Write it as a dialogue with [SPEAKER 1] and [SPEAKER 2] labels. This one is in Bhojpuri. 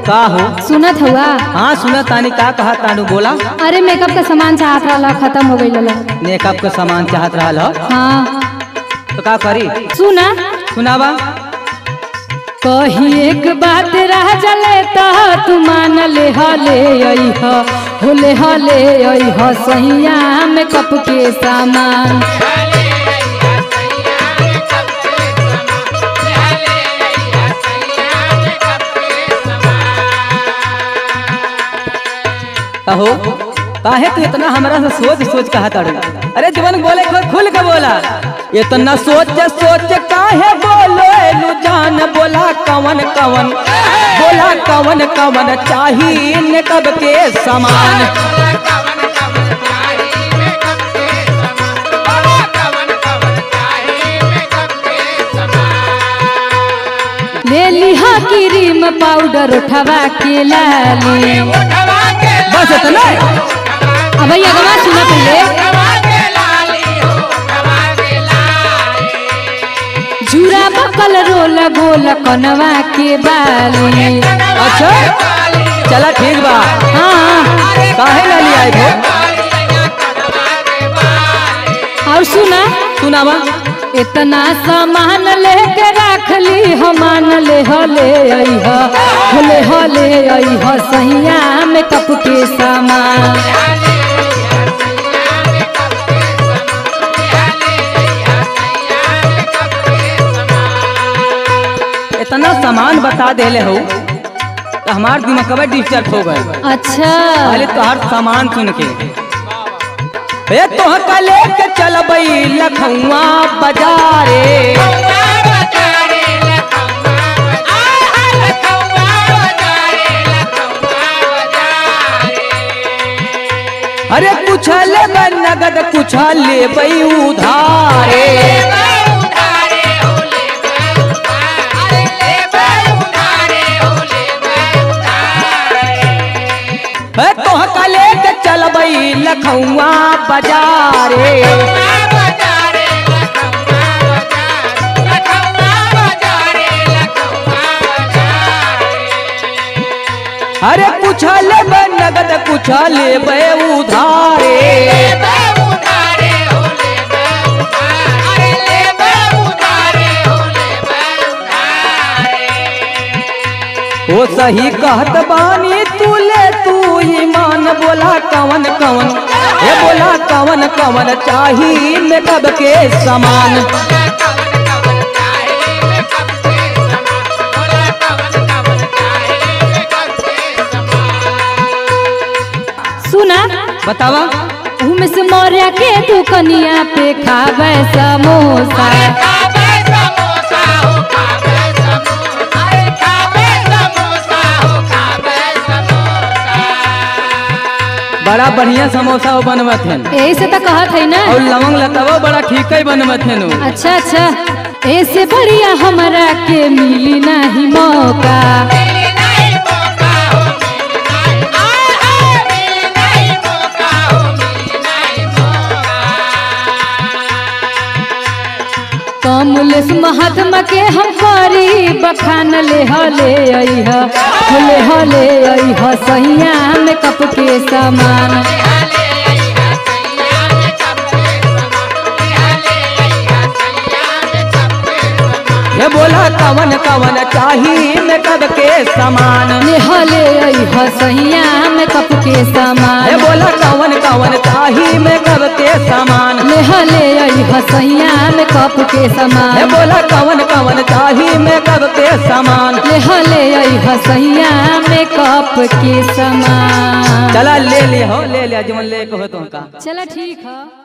[SPEAKER 1] का हो?
[SPEAKER 2] सुनत हुआ?
[SPEAKER 1] हाँ सुनत तानी। का कहा तानू बोला?
[SPEAKER 2] अरे मेकअप का सामान चाहत रहा, खत्म हो गई।
[SPEAKER 1] मेकअप का सामान चाहत रहा?
[SPEAKER 2] हाँ
[SPEAKER 1] तो का करी?
[SPEAKER 2] सुना
[SPEAKER 1] सुनावा।
[SPEAKER 2] कही एक बात रह जले तो तू मान ले हले होले हले सैया मेकअप के सामान।
[SPEAKER 1] कहो काहे तू इतना हमरा से सोच सोच कहा ताड़ू? अरे जीवन बोले खुल के बोला। इतना सोच सोच काहे बोलो लू जान? बोला कवन कवन, बोला कवन कवन चाहिए मेकअप के सामान।
[SPEAKER 2] ले लिहा क्रीम पाउडर उठवा के लाली।
[SPEAKER 1] बस इतना?
[SPEAKER 2] अब भैया गवा सुना पहले। जूरा बकल रोल गोल कनवा के बाली।
[SPEAKER 1] अच्छा चला ठीक बा।
[SPEAKER 2] हाँ
[SPEAKER 1] काहे ला लिया है?
[SPEAKER 2] और सुना
[SPEAKER 1] सुनावा।
[SPEAKER 2] इतना सामान लेके रख ली हमान ले हले होले हले सैया मेकअप के सामान।
[SPEAKER 1] इतना सामान बता देले हो तो हमार दिमाग डिस्टर्ब हो गए।
[SPEAKER 2] अच्छा
[SPEAKER 1] पहले तो हर सामान सुन के तो लेके चल बई लखुआ बाजारे। अरे कुछ ले नगद कुछ ले बई उधारे। तो लेके चल बई लखुआ बाजारे। अरे कुछ ले नगद कुछ ले उधारे। वो सही कहत बानी तू ले तू ईमान। बोला कवन कवन, ये बोला कवन कवन चाहिए मेकअप के सामान।
[SPEAKER 2] सुना
[SPEAKER 1] बतावा।
[SPEAKER 2] में से मौर्या के दुकनिया पे खावे समोसा।
[SPEAKER 1] बड़ा बढ़िया समोसा बनवत है।
[SPEAKER 2] यही से तो कहत है ना।
[SPEAKER 1] और लवंग लतावा बड़ा ठीक ही बनवत है।
[SPEAKER 2] अच्छा अच्छा ऐसे बढ़िया हमरा के मिली नहीं मौका। कमलेश महात्मा के हम करी बखान ले हले होले हले सैया मेकअप के सामान।
[SPEAKER 1] ये बोला कवन कवन चाहिए मेकअप के सामान।
[SPEAKER 2] ले हले सैया मेकअप के सामान।
[SPEAKER 1] ये बोला कवन कवन चाहिए मेकअप के सामान।
[SPEAKER 2] ले हले सैया मेकअप के सामान।
[SPEAKER 1] ये बोला कवन कवन चाहिए मेकअप के सामान।
[SPEAKER 2] ले हले सैया मेकअप के सामान।
[SPEAKER 1] चला ले लिया हो, ले लिया जीवन ले को हो तुमका।
[SPEAKER 2] चला ठीक है।